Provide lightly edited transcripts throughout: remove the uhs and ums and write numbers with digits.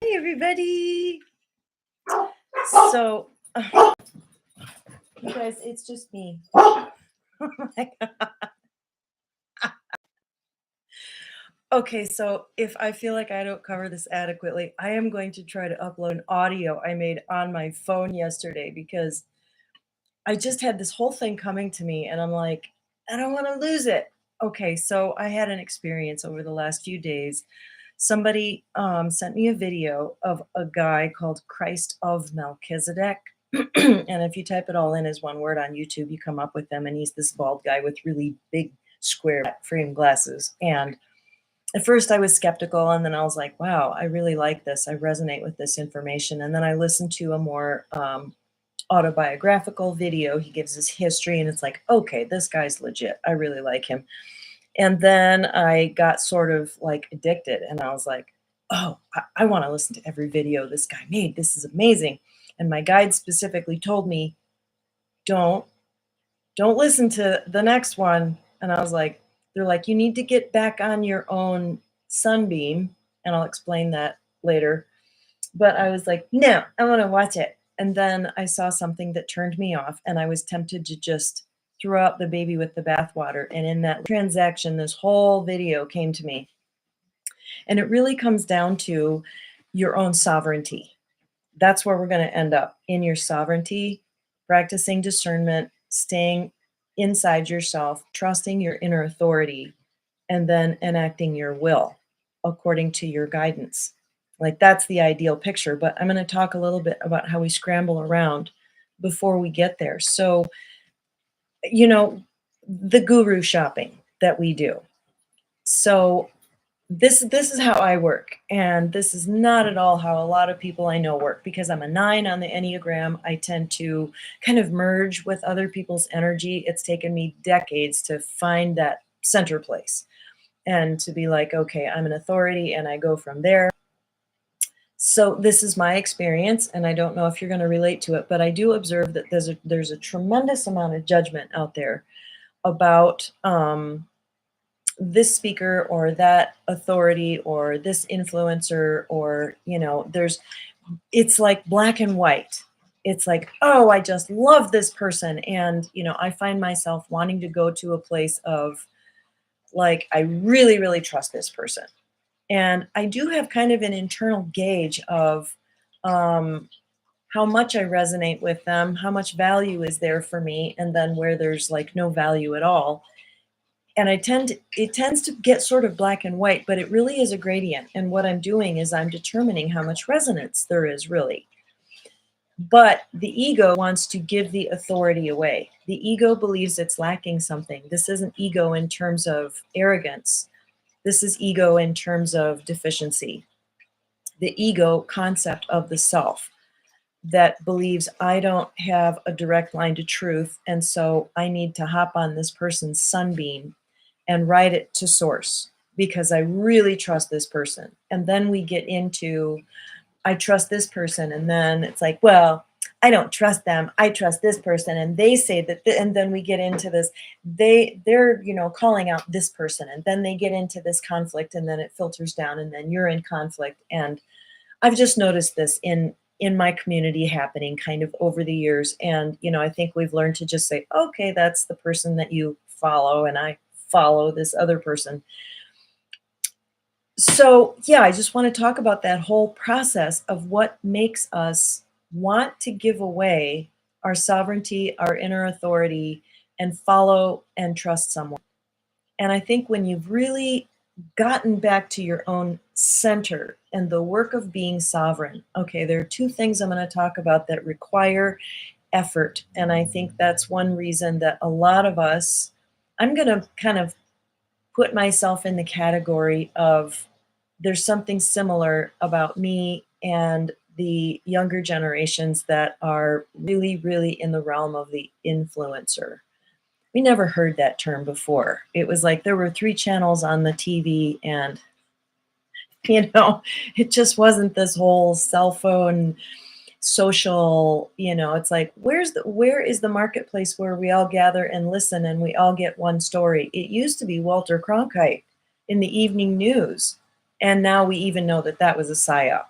Hey, everybody. So, you guys, it's just me. Oh my God. Okay, so if I feel like I don't cover this adequately, I am going to try to upload an audio I made on my phone yesterday because I just had this whole thing coming to me and I'm like, I don't want to lose it. Okay, so I had an experience over the last few days. Somebody sent me a video of a guy called Christ of Melchizedek. And if you type it all in as one word on YouTube, you come up with them. And he's this bald guy with really big square frame glasses. And at first I was skeptical, and then I was like, wow, I really like this. I resonate with this information. And then I listened to a more autobiographical video. He gives his history, and it's like, okay, this guy's legit. I really like him. And then I got sort of like addicted, and I was like, oh, I want to listen to every video this guy made. This is amazing. And my guide specifically told me, don't listen to the next one. And I was like, they're like, you need to get back on your own Sunbeam. And I'll explain that later. But I was like, no, I want to watch it. And then I saw something that turned me off, and I was tempted to just throw out the baby with the bathwater. And in that transaction, this whole video came to me. And it really comes down to your own sovereignty. That's where we're going to end up, in your sovereignty, practicing discernment, staying inside yourself, trusting your inner authority, and then enacting your will according to your guidance. Like, that's the ideal picture. But I'm going to talk a little bit about how we scramble around before we get there. So, the guru shopping that we do. So this is how I work, and this is not at all how a lot of people I know work, because I'm a 9 on the Enneagram. I tend to kind of merge with other people's energy. It's taken me decades to find that center place and to be like, okay, I'm an authority, and I go from there. So this is my experience, and I don't know if you're going to relate to it, but I do observe that there's a tremendous amount of judgment out there about this speaker or that authority or this influencer, or it's like black and white. It's like, oh, I just love this person. And I find myself wanting to go to a place of like, I really, really trust this person. And I do have kind of an internal gauge of how much I resonate with them, how much value is there for me, and then where there's like no value at all. And it tends to get sort of black and white, but it really is a gradient. And what I'm doing is I'm determining how much resonance there is really. But the ego wants to give the authority away. The ego believes it's lacking something. This isn't ego in terms of arrogance. This is ego in terms of deficiency. The ego concept of the self that believes I don't have a direct line to truth, and so I need to hop on this person's sunbeam and write it to source because I really trust this person. And then we get into, I trust this person, and then it's like, well, I don't trust them. I trust this person, and they say that, and then we get into this. They're calling out this person, and then they get into this conflict, and then it filters down, and then you're in conflict. And I've just noticed this in my community happening kind of over the years. And I think we've learned to just say, okay, that's the person that you follow, and I follow this other person. So yeah, I just want to talk about that whole process of what makes us want to give away our sovereignty, our inner authority, and follow and trust someone. And I think when you've really gotten back to your own center and the work of being sovereign, okay, there are 2 things I'm going to talk about that require effort. And I think that's one reason that a lot of us, I'm going to kind of put myself in the category of, there's something similar about me and the younger generations that are really, really in the realm of the influencer. We never heard that term before. It was like there were 3 channels on the TV, and it just wasn't this whole cell phone social, it's like, where is the marketplace where we all gather and listen and we all get one story? It used to be Walter Cronkite in the evening news, and now we even know that that was a psyop.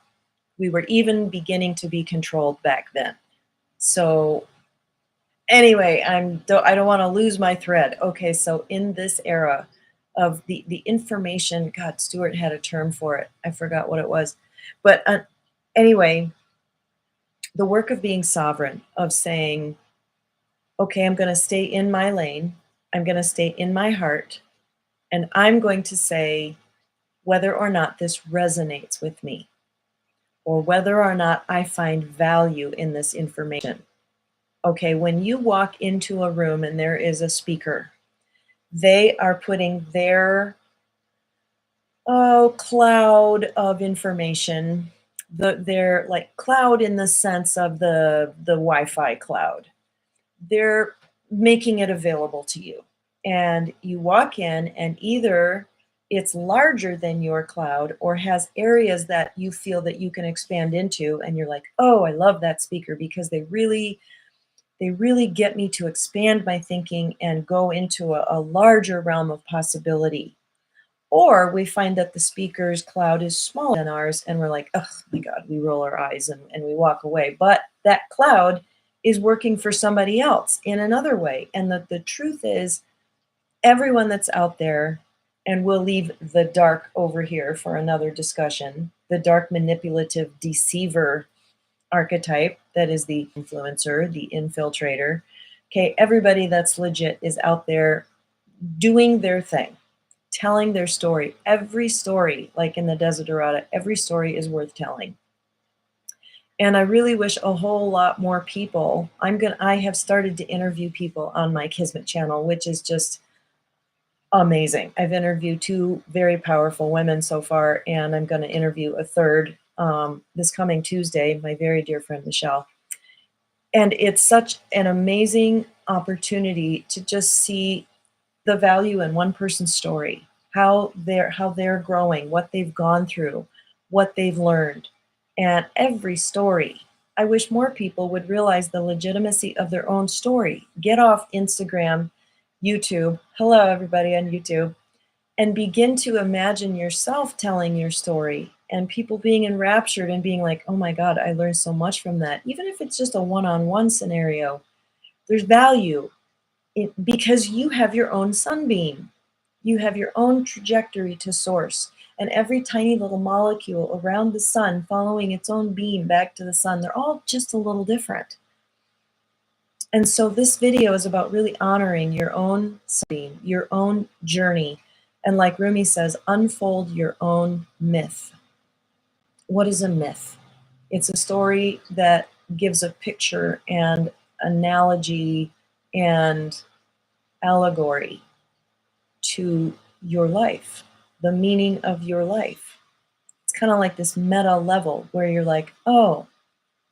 We were even beginning to be controlled back then. So anyway, I don't want to lose my thread. Okay, so in this era of the information, God, Stuart had a term for it. I forgot what it was. But anyway, the work of being sovereign, of saying, okay, I'm going to stay in my lane. I'm going to stay in my heart. And I'm going to say whether or not this resonates with me, or whether or not I find value in this information. Okay, when you walk into a room and there is a speaker, they are putting their cloud of information, their like cloud in the sense of the Wi-Fi cloud. They're making it available to you. And you walk in and either it's larger than your cloud or has areas that you feel that you can expand into, and you're like, oh, I love that speaker because they really get me to expand my thinking and go into a larger realm of possibility. Or we find that the speaker's cloud is smaller than ours, and we're like, oh my God, we roll our eyes and we walk away. But that cloud is working for somebody else in another way. And the truth is, everyone that's out there, and we'll leave the dark over here for another discussion, the dark manipulative deceiver archetype that is the influencer, the infiltrator. Okay, everybody that's legit is out there doing their thing, telling their story. Every story, like in the Desiderata, every story is worth telling. And I really wish a whole lot more people. I have started to interview people on my Kismet channel, which is just amazing. I've interviewed 2 very powerful women so far, and I'm going to interview a third this coming Tuesday, my very dear friend Michelle. And it's such an amazing opportunity to just see the value in one person's story, how they're growing, what they've gone through, what they've learned. And every story, I wish more people would realize the legitimacy of their own story. Get off Instagram, YouTube. Hello, everybody on YouTube. And begin to imagine yourself telling your story and people being enraptured and being like, oh my God, I learned so much from that. Even if it's just a one-on-one scenario, there's value because you have your own sunbeam. You have your own trajectory to source. And every tiny little molecule around the sun following its own beam back to the sun, they're all just a little different. And so this video is about really honoring your own sunbeam, your own journey. And like Rumi says, unfold your own myth. What is a myth? It's a story that gives a picture and analogy and allegory to your life, the meaning of your life. It's kind of like this meta level where you're like, oh,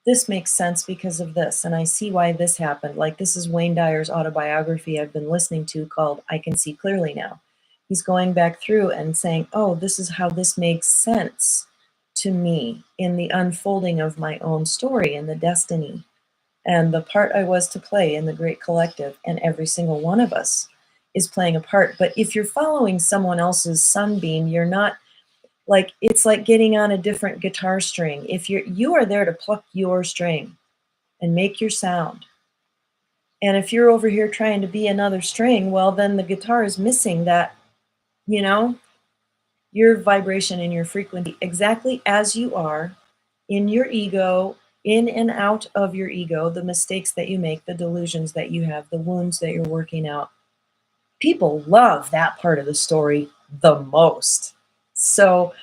this makes sense because of this, and I see why this happened. Like, this is Wayne Dyer's autobiography I've been listening to called I Can See Clearly Now. He's going back through and saying, oh, this is how this makes sense to me in the unfolding of my own story and the destiny and the part I was to play in the great collective. And every single one of us is playing a part. But if you're following someone else's sunbeam, you're not, like, it's like getting on a different guitar string. If you are there to pluck your string and make your sound. And if you're over here trying to be another string, well, then the guitar is missing that, your vibration and your frequency exactly as you are in your ego, in and out of your ego, the mistakes that you make, the delusions that you have, the wounds that you're working out. People love that part of the story the most. So,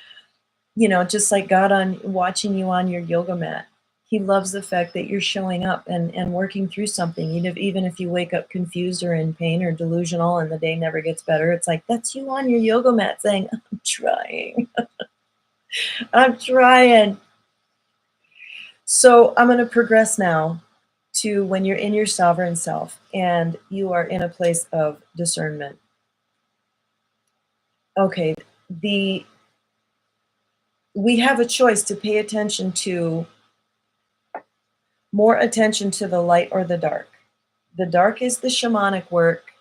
just like God on watching you on your yoga mat, he loves the fact that you're showing up and working through something. Even if you wake up confused or in pain or delusional and the day never gets better, it's like, that's you on your yoga mat saying, I'm trying. I'm trying. So I'm going to progress now to when you're in your sovereign self and you are in a place of discernment. Okay, we have a choice to pay attention to more attention to the light or the dark. The dark is the shamanic work.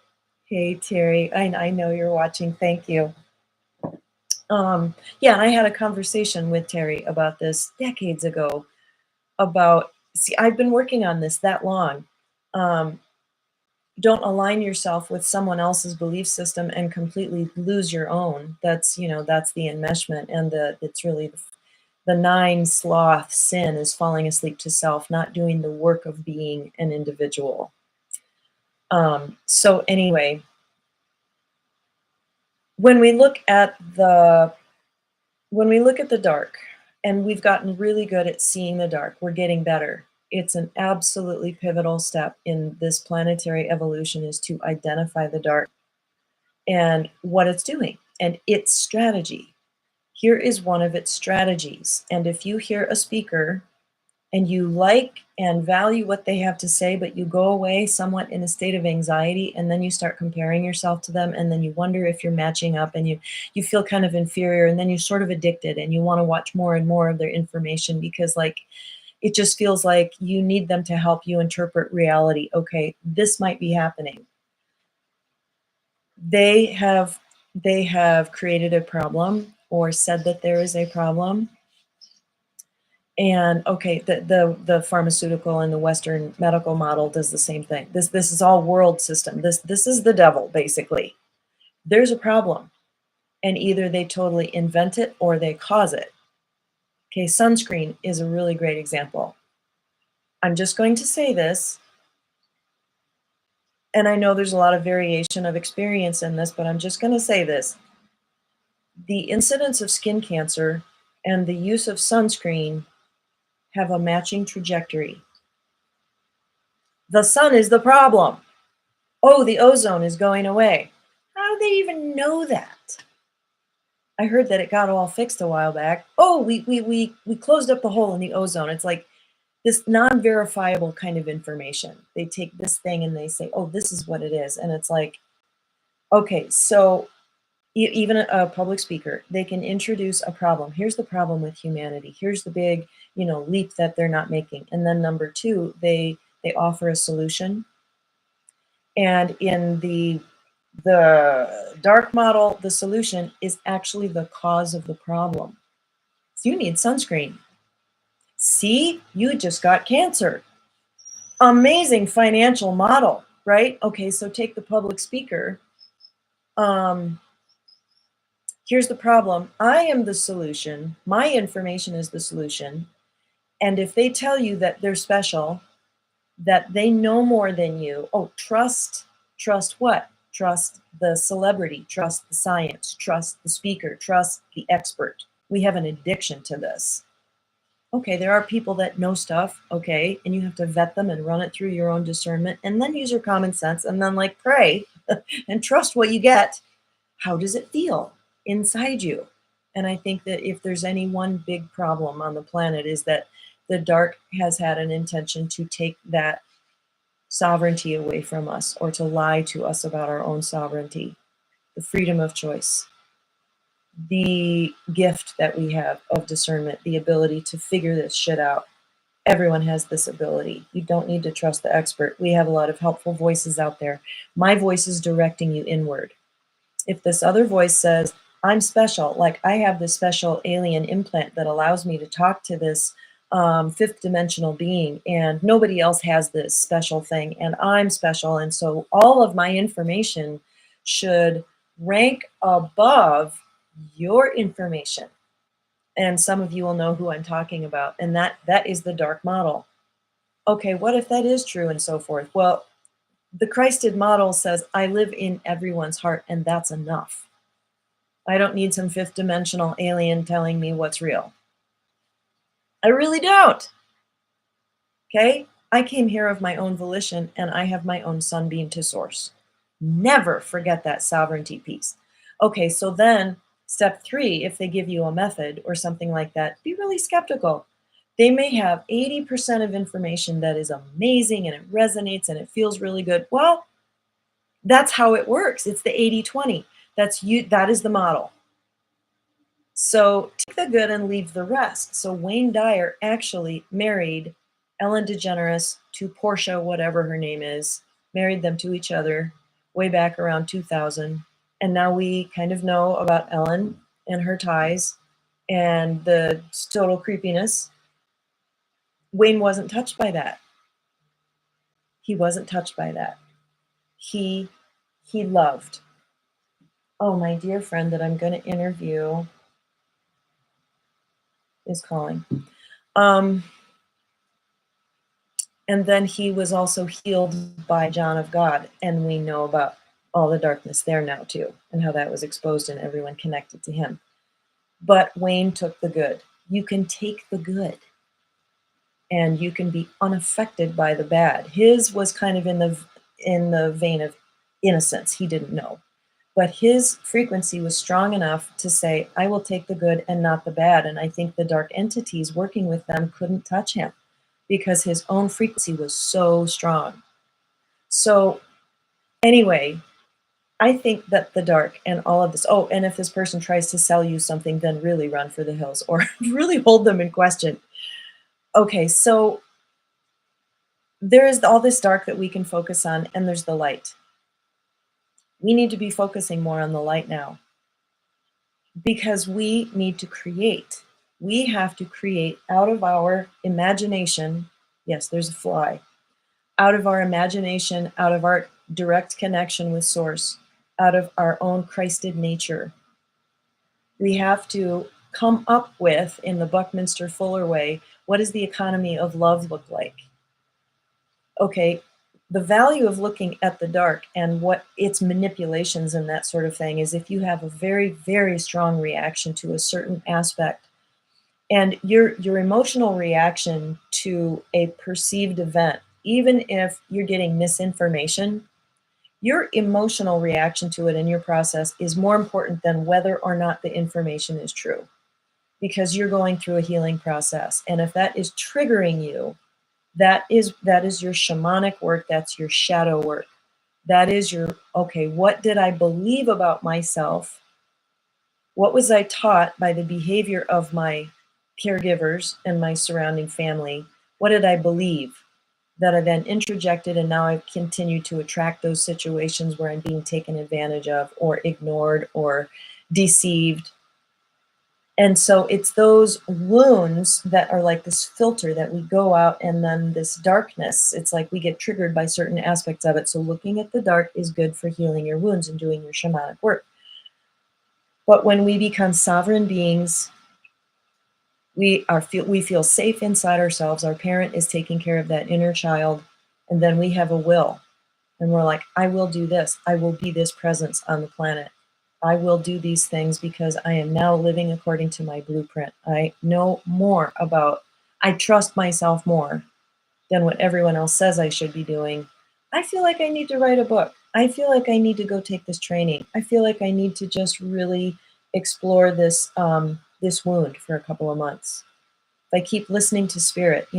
Hey, Terry, I know you're watching. Thank you. Yeah, and I had a conversation with Terry about this decades ago about, see, I've been working on this that long. Um, don't align yourself with someone else's belief system and completely lose your own. That's, that's the enmeshment, and it's really the nine sloth sin is falling asleep to self, not doing the work of being an individual. So anyway, when we look at the dark, and we've gotten really good at seeing the dark, we're getting better. It's an absolutely pivotal step in this planetary evolution, is to identify the dark and what it's doing and its strategy. Here is one of its strategies. And if you hear a speaker and you like and value what they have to say, but you go away somewhat in a state of anxiety, and then you start comparing yourself to them, and then you wonder if you're matching up, and you feel kind of inferior, and then you're sort of addicted, and you want to watch more and more of their information, because like it just feels like you need them to help you interpret reality. Okay, this might be happening. They have created a problem, or said that there is a problem. And okay, the pharmaceutical and the Western medical model does the same thing. This is all world system. This is the devil, basically. There's a problem, and either they totally invent it or they cause it. Okay, sunscreen is a really great example. I'm just going to say this, and I know there's a lot of variation of experience in this, but I'm just going to say this. The incidence of skin cancer and the use of sunscreen have a matching trajectory. The sun is the problem. Oh, the ozone is going away. How do they even know that? I heard that it got all fixed a while back. Oh, we closed up the hole in the ozone. It's like this non-verifiable kind of information. They take this thing and they say, oh, this is what it is. And it's like, okay, so even a public speaker, they can introduce a problem. Here's the problem with humanity. Here's the big, leap that they're not making. And then number two, they offer a solution. And in the dark model, the solution is actually the cause of the problem. So you need sunscreen. See, you just got cancer. Amazing financial model, right? Okay, so take the public speaker. Here's the problem. I am the solution. My information is the solution. And if they tell you that they're special, that they know more than you, oh, trust what? Trust the celebrity, trust the science, trust the speaker, trust the expert. We have an addiction to this. Okay, there are people that know stuff, okay, and you have to vet them and run it through your own discernment, and then use your common sense, and then like pray and trust what you get. How does it feel inside you? And I think that if there's any one big problem on the planet, is that the dark has had an intention to take that sovereignty away from us, or to lie to us about our own sovereignty, the freedom of choice, the gift that we have of discernment, the ability to figure this shit out. Everyone has this ability. You don't need to trust the expert. We have a lot of helpful voices out there. My voice is directing you inward. If this other voice says, I'm special, like I have this special alien implant that allows me to talk to this fifth dimensional being, and nobody else has this special thing, and I'm special, and so all of my information should rank above your information. And some of you will know who I'm talking about, and that is the dark model. Okay, what if that is true, and so forth? Well, the Christed model says, I live in everyone's heart, and that's enough. I don't need some fifth dimensional alien telling me what's real. I really don't. Okay? I came here of my own volition, and I have my own sunbeam to source. Never forget that sovereignty piece. Okay, so then step 3, if they give you a method or something like that, be really skeptical. They may have 80% of information that is amazing and it resonates and it feels really good. Well, that's how it works. It's the 80-20. That is the model. So take the good and leave the rest. So Wayne Dyer actually married Ellen DeGeneres to Portia, whatever her name is, married them to each other way back around 2000. And now we kind of know about Ellen. and her ties and the total creepiness, Wayne wasn't touched by that. He wasn't touched by that. He loved. Oh, my dear friend that I'm going to interview is calling. And then he was also healed by John of God, and we know about all the darkness there now too, and how that was exposed and everyone connected to him. But Wayne took the good. You can take the good, and you can be unaffected by the bad. His was kind of in the vein of innocence. He didn't know, but his frequency was strong enough to say, I will take the good and not the bad. And I think the dark entities working with them couldn't touch him because his own frequency was so strong. So anyway, I think that the dark and all of this, oh, and if this person tries to sell you something, then really run for the hills or really hold them in question. Okay, so there is all this dark that we can focus on, and there's the light. We need to be focusing more on the light now because we need to create. We have to create out of our imagination. Yes, there's a fly. Out of our imagination, out of our direct connection with Source, out of our own Christed nature. We have to come up with, in the Buckminster Fuller way, what does the economy of love look like? Okay, the value of looking at the dark and what its manipulations and that sort of thing is if you have a very, very strong reaction to a certain aspect, and your emotional reaction to a perceived event, even if you're getting misinformation, your emotional reaction to it in your process is more important than whether or not the information is true, because you're going through a healing process. And if that is triggering you, that is your shamanic work, that's your shadow work. That is your, okay, what did I believe about myself? What was I taught by the behavior of my caregivers and my surrounding family? What did I believe that I then introjected, and now I continue to attract those situations where I'm being taken advantage of or ignored or deceived? And so it's those wounds that are like this filter that we go out, and then this darkness, it's like we get triggered by certain aspects of it. So looking at the dark is good for healing your wounds and doing your shamanic work. But when we become sovereign beings, we feel safe inside ourselves. Our parent is taking care of that inner child, and then we have a will. And we're like, I will do this. I will be this presence on the planet. I will do these things because I am now living according to my blueprint. I know more about, I trust myself more than what everyone else says I should be doing. I feel like I need to write a book. I feel like I need to go take this training. I feel like I need to just really explore this this wound for a couple of months. If I keep listening to spirit,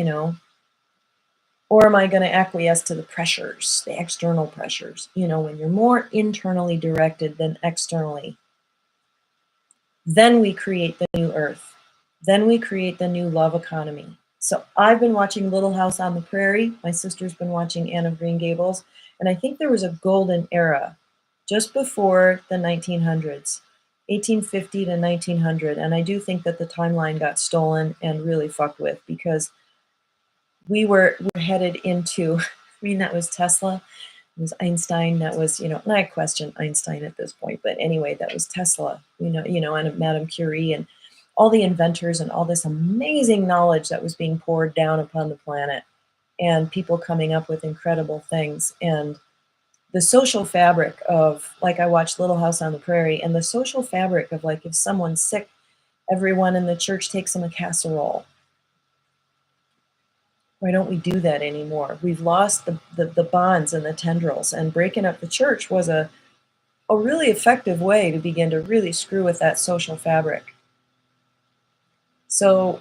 or am I going to acquiesce to the pressures, the external pressures? When you're more internally directed than externally, then we create the new earth. Then we create the new love economy. So I've been watching Little House on the Prairie. My sister's been watching Anne of Green Gables. And I think there was a golden era just before the 1900s, 1850 to 1900. And I do think that the timeline got stolen and really fucked with, because we were headed into, that was Tesla, it was Einstein, that was, and I question Einstein at this point, but anyway, that was Tesla, and Madame Curie, and all the inventors and all this amazing knowledge that was being poured down upon the planet, and people coming up with incredible things. And the social fabric of, like, I watched Little House on the Prairie, and the social fabric of, like, if someone's sick, everyone in the church takes them a casserole. Why don't we do that anymore? We've lost the bonds and the tendrils, and breaking up the church was a really effective way to begin to really screw with that social fabric. So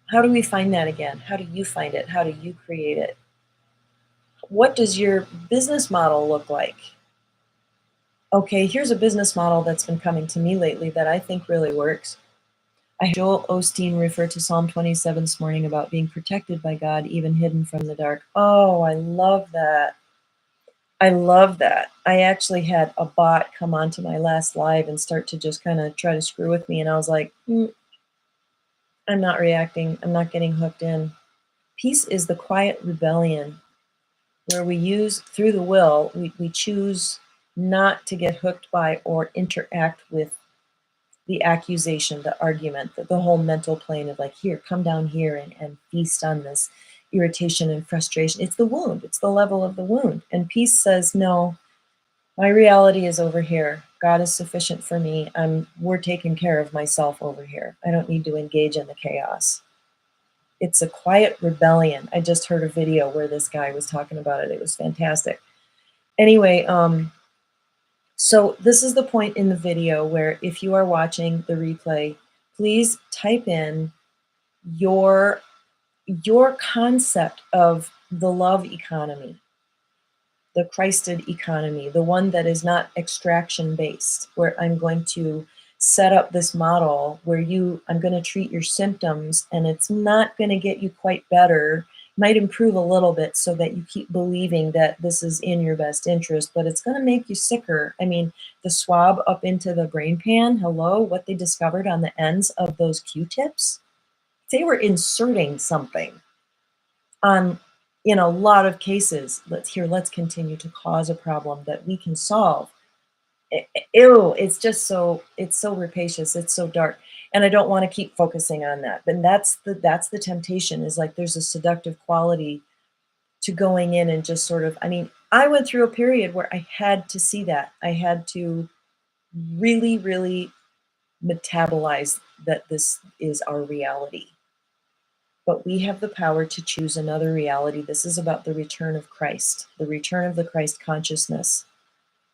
how do we find that again? How do you find it? How do you create it? What does your business model look like? Okay, here's a business model that's been coming to me lately that I think really works. I heard Joel Osteen refer to Psalm 27 this morning about being protected by God, even hidden from the dark. Oh, I love that. I love that. I actually had a bot come onto my last live and start to just kind of try to screw with me. And I was like, I'm not reacting. I'm not getting hooked in. Peace is the quiet rebellion where we use, through the will, we choose not to get hooked by or interact with the accusation, the argument, the whole mental plane of like, here, come down here and feast on this irritation and frustration. It's the wound, it's the level of the wound. And peace says, no, my reality is over here. God is sufficient for me. We're taking care of myself over here. I don't need to engage in the chaos. It's a quiet rebellion. I just heard a video where this guy was talking about it. It was fantastic. Anyway, so this is the point in the video where if you are watching the replay, please type in your concept of the love economy, the Christed economy, the one that is not extraction based, where I'm going to set up this model where I'm going to treat your symptoms and it's not going to get you quite better, might improve a little bit so that you keep believing that this is in your best interest, but it's going to make you sicker. I mean, the swab up into the brain pan, hello, what they discovered on the ends of those Q-tips, they were inserting something on, in a lot of cases. Let's continue to cause a problem that we can solve. Ew, it's just it's so rapacious, it's so dark, and I don't want to keep focusing on that. But that's the temptation, is like there's a seductive quality to going in and just sort of, I mean, I went through a period where I had to see that. I had to really, really metabolize that this is our reality. But we have the power to choose another reality. This is about the return of Christ, the return of the Christ consciousness,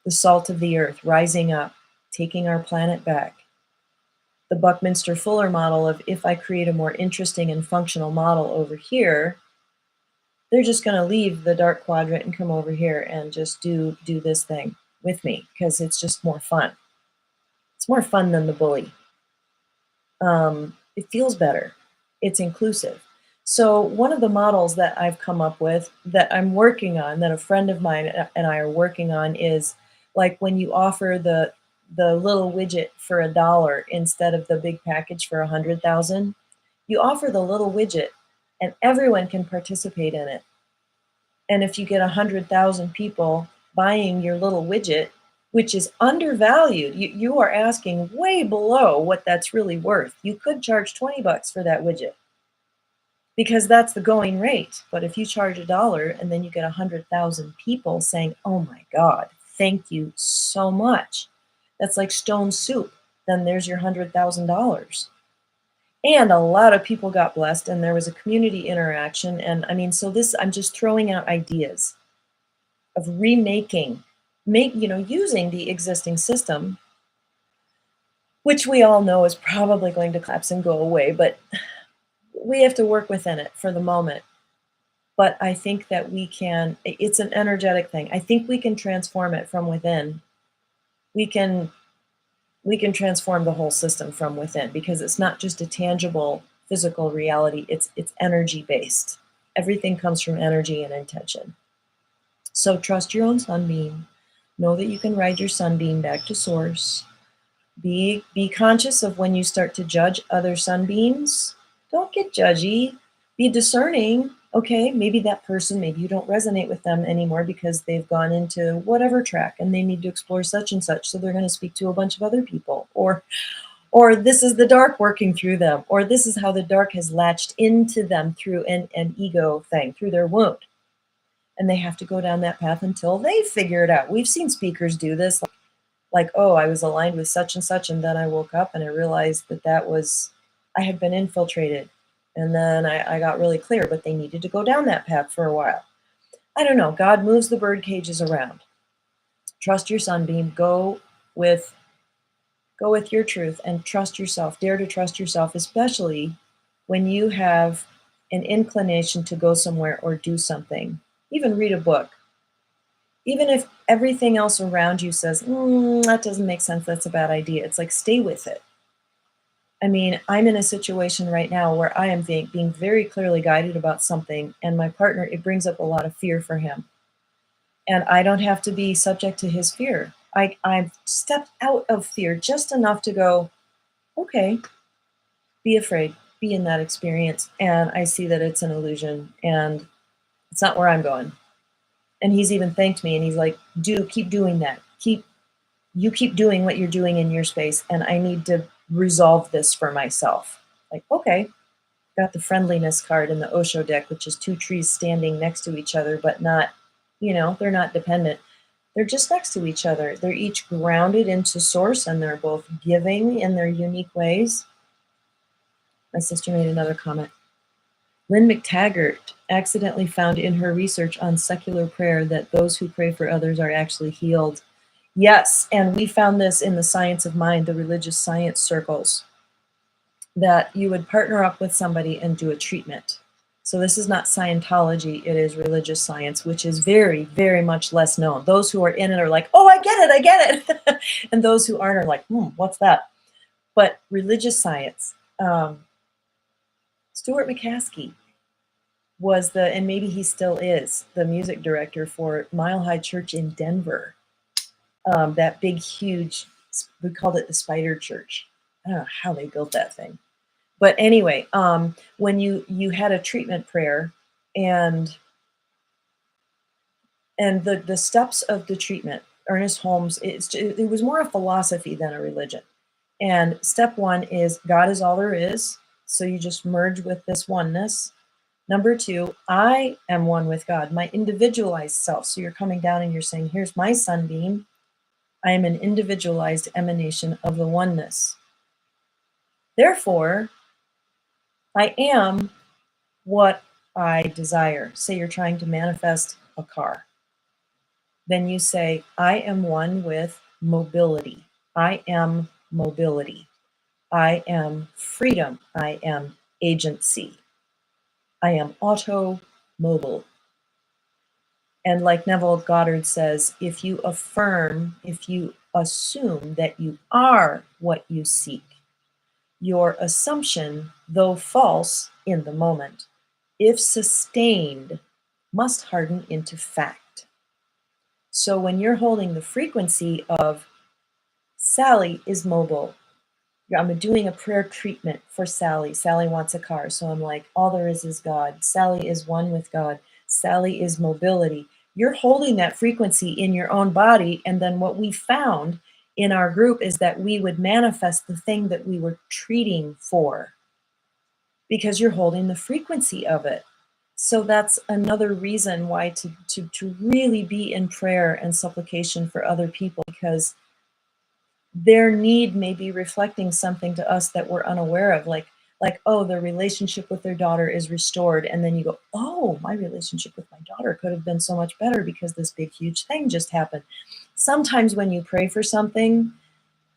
the salt of the earth, rising up, taking our planet back. The Buckminster Fuller model of, if I create a more interesting and functional model over here, they're just going to leave the dark quadrant and come over here and just do this thing with me because it's just more fun. It's more fun than the bully. It feels better. It's inclusive. So one of the models that I've come up with that I'm working on, that a friend of mine and I are working on, is like when you offer the little widget for $1 instead of the big package for 100,000, you offer the little widget and everyone can participate in it. And if you get 100,000 people buying your little widget, which is undervalued, you are asking way below what that's really worth. You could charge 20 bucks for that widget because that's the going rate. But if you charge $1 and then you get 100,000 people saying, oh my God, thank you so much, that's like stone soup. Then there's your $100,000. And a lot of people got blessed and there was a community interaction. And I mean, so this, I'm just throwing out ideas of remaking, using the existing system, which we all know is probably going to collapse and go away, but we have to work within it for the moment. But I think that we can, it's an energetic thing. I think we can transform it from within. We can transform the whole system from within because it's not just a tangible physical reality, it's energy based. Everything comes from energy and intention. So trust your own sunbeam. Know that you can ride your sunbeam back to source. Be conscious of when you start to judge other sunbeams. Don't get judgy. Be discerning. Okay, maybe that person, maybe you don't resonate with them anymore because they've gone into whatever track and they need to explore such and such. So they're going to speak to a bunch of other people. Or this is the dark working through them. Or this is how the dark has latched into them through an ego thing, through their wound. And they have to go down that path until they figure it out. We've seen speakers do this. Like, oh, I was aligned with such and such, and then I woke up and I realized that I had been infiltrated. And then I got really clear, but they needed to go down that path for a while. I don't know. God moves the bird cages around. Trust your sunbeam. Go with your truth and trust yourself. Dare to trust yourself, especially when you have an inclination to go somewhere or do something. Even read a book. Even if everything else around you says, that doesn't make sense, that's a bad idea. It's like, stay with it. I mean, I'm in a situation right now where I am being very clearly guided about something, and my partner, it brings up a lot of fear for him. and I don't have to be subject to his fear. I've stepped out of fear just enough to go, okay, be afraid, be in that experience. And I see that it's an illusion and it's not where I'm going. And he's even thanked me and he's like, keep doing that. Keep doing what you're doing in your space. And I need to resolve this for myself. Like, okay, got the friendliness card in the Osho deck, which is two trees standing next to each other, but not, they're not dependent. They're just next to each other. They're each grounded into source and they're both giving in their unique ways. My sister made another comment. Lynn McTaggart accidentally found in her research on secular prayer that those who pray for others are actually healed. Yes, and we found this in the science of mind, the religious science circles, that you would partner up with somebody and do a treatment. So this is not Scientology, it is religious science, which is very, very much less known. Those who are in it are like, oh, I get it. And those who aren't are like, what's that? But religious science, Stuart McCaskey was and maybe he still is, the music director for Mile High Church in Denver. That big, huge, we called it the Spider Church. I don't know how they built that thing. But anyway, when you had a treatment prayer and the steps of the treatment, Ernest Holmes, it was more a philosophy than a religion. And step one is God is all there is. So you just merge with this oneness. Number two, I am one with God, my individualized self. So you're coming down and you're saying, here's my sunbeam. I am an individualized emanation of the oneness. Therefore, I am what I desire. Say you're trying to manifest a car. Then you say, I am one with mobility. I am mobility. I am freedom. I am agency. I am automobile. And like Neville Goddard says, if you assume that you are what you seek, your assumption, though false in the moment, if sustained, must harden into fact. So when you're holding the frequency of Sally is mobile, I'm doing a prayer treatment for Sally. Sally wants a car. So I'm like, all there is God. Sally is one with God. Sally is mobility. You're holding that frequency in your own body. And then what we found in our group is that we would manifest the thing that we were treating for because you're holding the frequency of it. So that's another reason why to really be in prayer and supplication for other people, because their need may be reflecting something to us that we're unaware of, like, oh, their relationship with their daughter is restored. And then you go, oh, my relationship with my daughter could have been so much better because this big, huge thing just happened. Sometimes when you pray for something,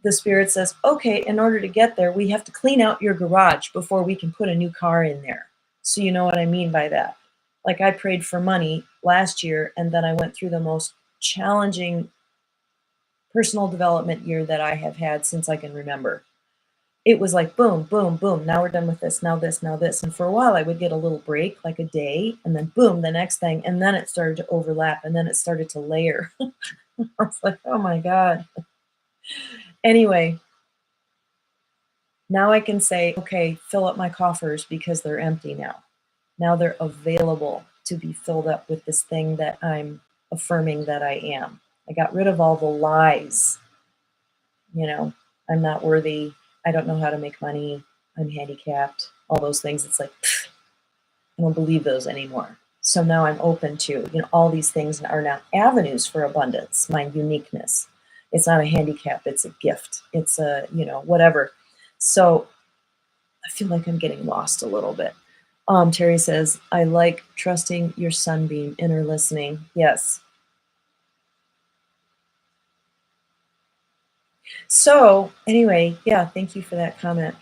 the spirit says, okay, in order to get there, we have to clean out your garage before we can put a new car in there. So you know what I mean by that. Like I prayed for money last year, and then I went through the most challenging personal development year that I have had since I can remember. It was like, boom, boom, boom. Now we're done with this, now this, now this. And for a while I would get a little break, like a day, and then boom, the next thing. And then it started to overlap, and then it started to layer. I was like, oh my God. Anyway, now I can say, okay, fill up my coffers because they're empty now. Now they're available to be filled up with this thing that I'm affirming that I am. I got rid of all the lies. I'm not worthy. I don't know how to make money. I'm handicapped. All those things. It's like, I don't believe those anymore. So now I'm open to, all these things are now avenues for abundance, my uniqueness. It's not a handicap. It's a gift. It's a, whatever. So I feel like I'm getting lost a little bit. Terry says, I like trusting your sunbeam, inner listening. Yes. So anyway, yeah, thank you for that comment.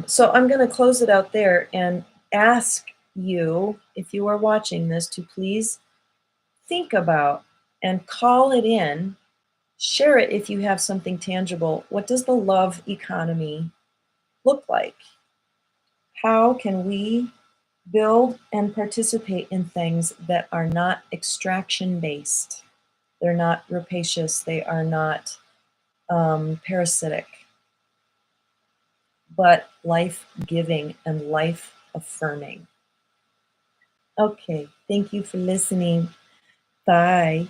So I'm going to close it out there and ask you, if you are watching this, to please think about and call it in. Share it if you have something tangible. What does the love economy look like? How can we build and participate in things that are not extraction based? They're not rapacious. They are not parasitic, but life-giving and life-affirming. Okay, thank you for listening. Bye.